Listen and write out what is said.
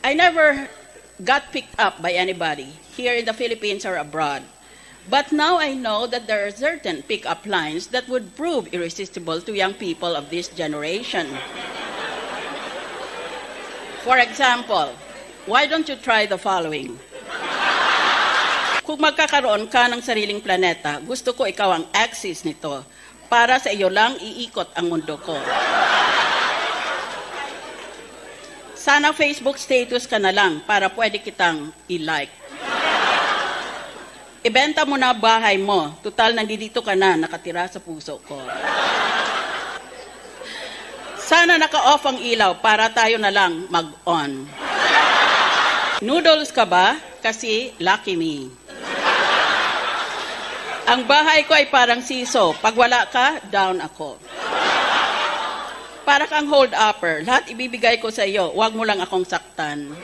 I never got picked up by anybody here in the Philippines or abroad. But now I know that there are certain pick-up lines that would prove irresistible to young people of this generation. For example, why don't you try the following? Kung magkakaroon ka ng sariling planeta, gusto ko ikaw ang axis nito. Para sa iyo lang iikot ang mundo ko. Sana Facebook status ka na lang para pwede kitang i-like. Ibenta mo na bahay mo. Tutal, nandito ka na, nakatira sa puso ko. Sana naka-off ang ilaw para tayo na lang mag-on. Noodles ka ba? Kasi lucky me. Ang bahay ko ay parang siso. Pag wala ka, down ako. Para kang hold-upper. Lahat ibibigay ko sa iyo. Huwag mo lang akong saktan.